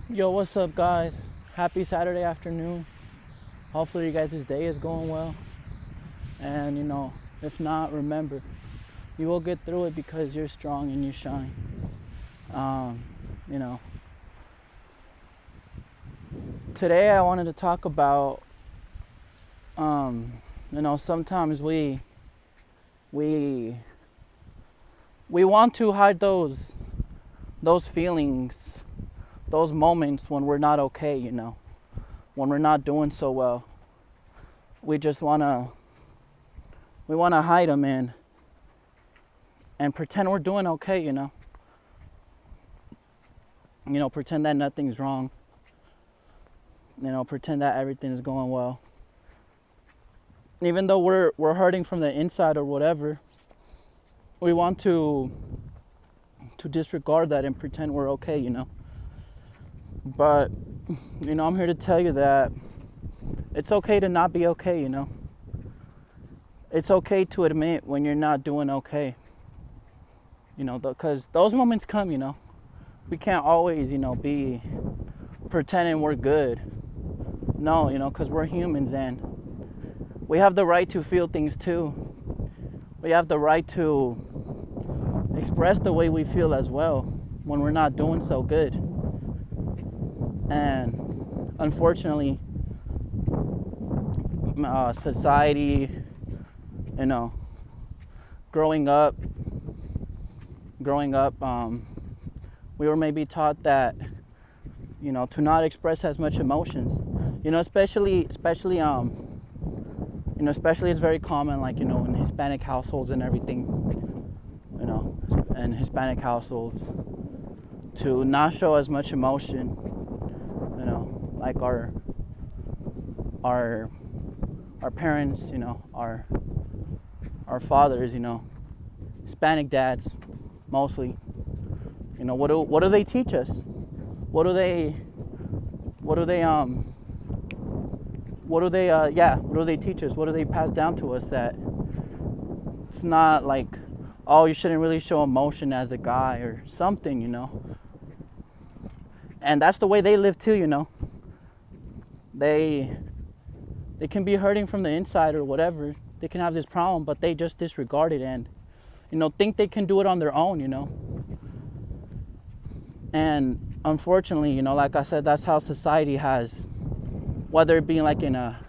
Yo, what's up, guys? Happy Saturday afternoon. Hopefully, you guys' day is going well. And, if not, remember, you will get through it because you're strong and you shine. Um, you know, Today I wanted to talk about, sometimes we, we want to hide those feelings, those moments when we're not okay, when we're not doing so well. We just we wanna hide them and pretend we're doing okay, pretend that nothing's wrong, pretend that everything is going well. Even though we're hurting from the inside or whatever, we want to disregard that and pretend we're okay, But, I'm here to tell you that it's okay to not be okay, It's okay to admit when you're not doing okay, because those moments come, We can't always, be pretending we're good. No, because we're humans and we have the right to feel things too. We have the right to express the way we feel as well when we're not doing so good. And unfortunately, society, growing up, we were maybe taught that, to not express as much emotions, especially it's very common, like, in Hispanic households and everything, and Hispanic households to not show as much emotion, like our parents, our fathers, Hispanic dads, mostly. What do they teach us? What do they teach us? What do they pass down to us? That it's not like, oh, you shouldn't really show emotion as a guy or something, And that's the way they live too, They can be hurting from the inside or whatever. They can have this problem, but they just disregard it and, think they can do it on their own, And unfortunately, like I said, that's how society has, whether it be like in a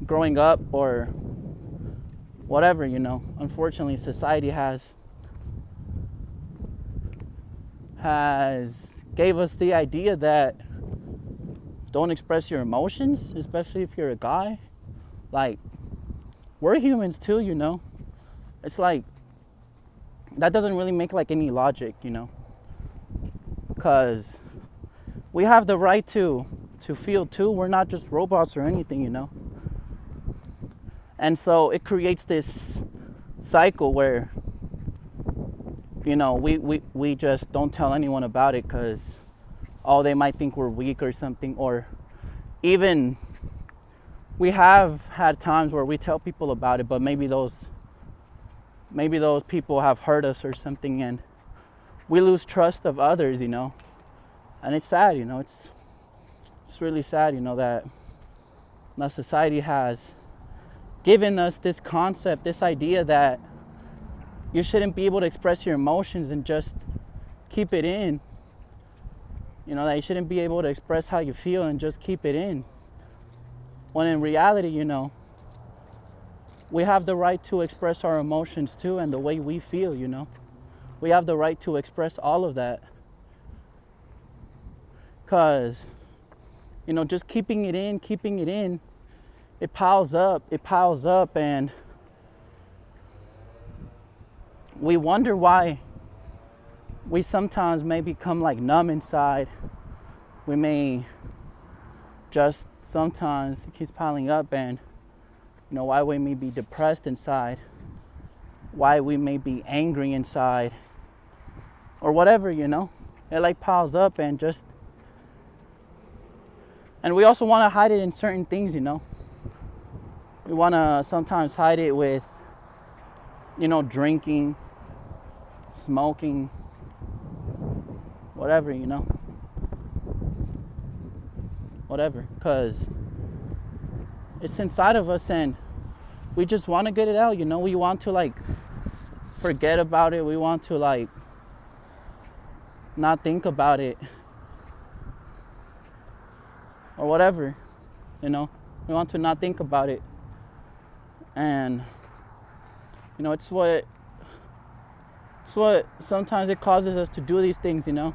growing up or whatever, unfortunately society has gave us the idea that don't express your emotions, especially if you're a guy. Like, we're humans too, It's like, that doesn't really make like any logic, Because we have the right to feel too. We're not just robots or anything, And so it creates this cycle where, we just don't tell anyone about it because, oh, they might think we're weak or something. Or even we have had times where we tell people about it, but maybe those people have hurt us or something, and we lose trust of others, And it's sad, it's really sad, that society has given us this concept, this idea that you shouldn't be able to express your emotions and just keep it in. That you shouldn't be able to express how you feel and just keep it in. When in reality, we have the right to express our emotions too and the way we feel, We have the right to express all of that. Because, just keeping it in, it piles up, and we wonder why we sometimes may become like numb inside. We may just sometimes, it keeps piling up, and why we may be depressed inside, why we may be angry inside, or whatever, It like piles up and we also want to hide it in certain things, We want to sometimes hide it with, drinking, smoking, whatever, whatever, because it's inside of us and we just want to get it out, you know. We want to like forget about it. We want to like not think about it or whatever, you know. We want to not think about it. And you know, it's what sometimes it causes us to do these things, you know.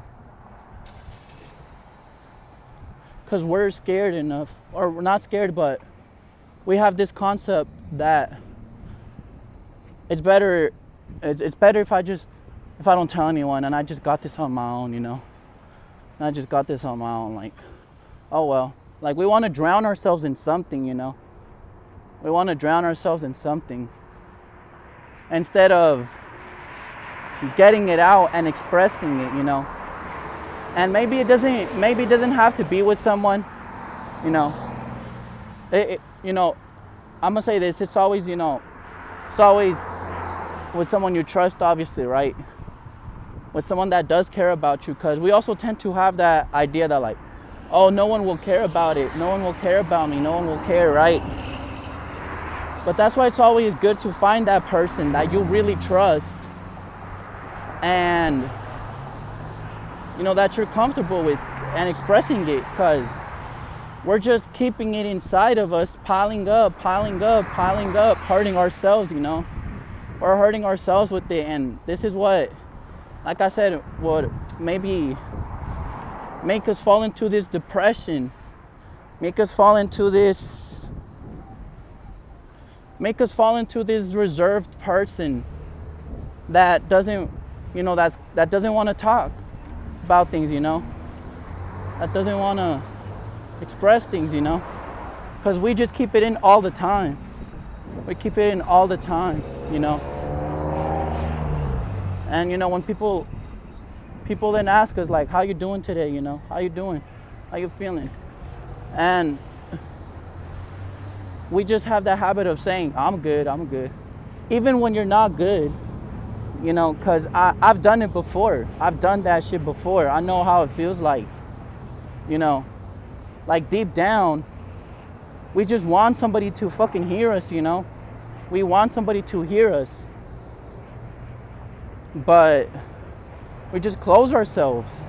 Because we're scared enough, or we're not scared, but we have this concept that it's better if I don't tell anyone and I just got this on my own, you know. And I just got this on my own, like, oh well. Like, we want to drown ourselves in something, you know. We want to drown ourselves in something instead of getting it out and expressing it, you know. And maybe it doesn't have to be with someone, you know. You know, I'm gonna say this, it's always with someone you trust, obviously, right? With someone that does care about you, because we also tend to have that idea that like, oh, no one will care about it, no one will care about me, no one will care, right? But that's why it's always good to find that person that you really trust and, you know, that you're comfortable with and expressing it, because we're just keeping it inside of us, piling up, hurting ourselves, you know. We're hurting ourselves with it, and this is what, like I said, would maybe make us fall into this depression, make us fall into this reserved person that doesn't, you know, that doesn't want to talk about things, you know, that doesn't want to express things, you know, because we just keep it in all the time. We keep it in all the time, you know. And you know, when people then ask us like, how you doing today, you know, how you doing, how you feeling, and we just have that habit of saying, I'm good, even when you're not good, you know, because I've done it before. I've done that shit before. I know how it feels like, you know, like deep down, we just want somebody to fucking hear us, you know. We want somebody to hear us. But we just close ourselves.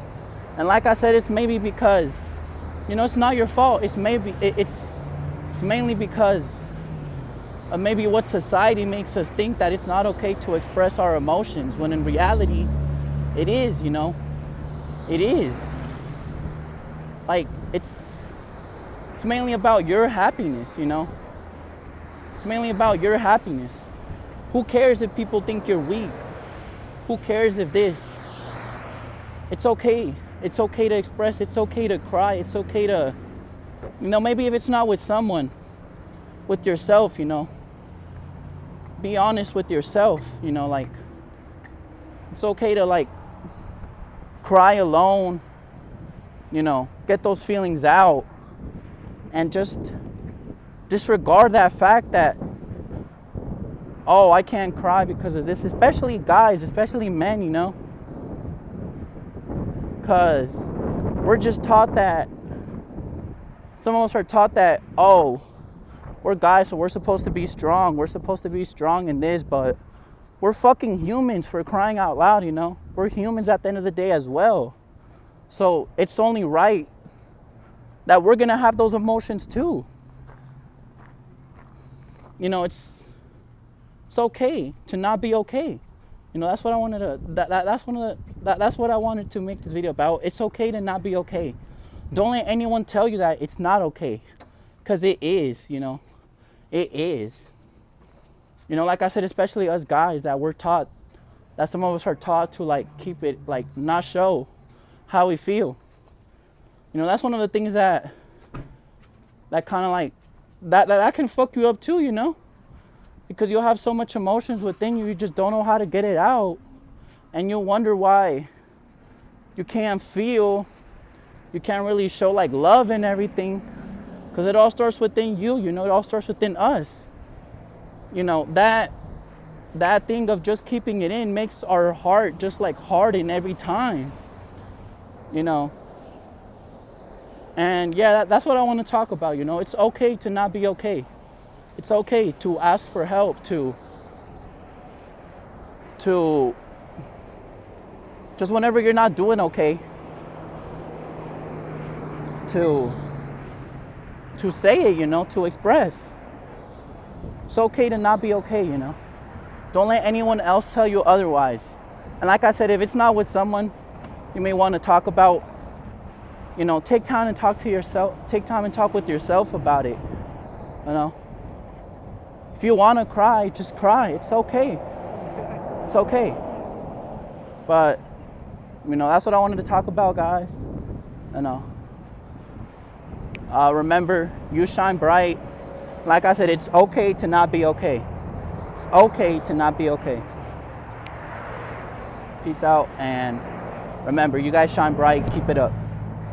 And like I said, it's maybe because, you know, it's not your fault. It's mainly because of maybe what society makes us think, that it's not okay to express our emotions, when in reality, it is, you know. It is. Like, it's mainly about your happiness, you know. It's mainly about your happiness. Who cares if people think you're weak? Who cares if this? It's okay. It's okay to express. It's okay to cry. It's okay to, you know, maybe if it's not with someone, with yourself, you know. Be honest with yourself, you know, like, it's okay to like cry alone, you know, get those feelings out, and just disregard that fact that, oh, I can't cry because of this, especially guys, especially men, you know, because we're just taught that, some of us are taught that, oh, we're guys, so we're supposed to be strong. We're supposed to be strong in this, but we're fucking humans, for crying out loud, you know? We're humans at the end of the day as well. So it's only right that we're gonna have those emotions too. You know, it's okay to not be okay. You know, that's what I wanted to, that's what I wanted to make this video about. It's okay to not be okay. Don't let anyone tell you that it's not okay, because it is, you know. It is. You know, like I said, especially us guys, that we're taught, that some of us are taught to like keep it, like not show how we feel. You know, that's one of the things that kind of like, that can fuck you up too, you know? Because you'll have so much emotions within you, you just don't know how to get it out. And you'll wonder why you can't feel, you can't really show like love and everything. Because it all starts within you, you know, it all starts within us. You know, that thing of just keeping it in makes our heart just like harden every time. You know, And yeah, that's what I want to talk about. You know, it's okay to not be okay. It's okay to ask for help, to just whenever you're not doing okay, to say it, you know, to express. It's okay to not be okay, you know. Don't let anyone else tell you otherwise. And like I said, if it's not with someone you may want to talk about, you know, take time and talk to yourself. Take time and talk with yourself about it. You know, if you want to cry, just cry. It's okay. It's okay. But, you know, that's what I wanted to talk about, guys. You know, remember, you shine bright. Like I said, it's okay to not be okay. It's okay to not be okay. Peace out, and remember, you guys shine bright. Keep it up.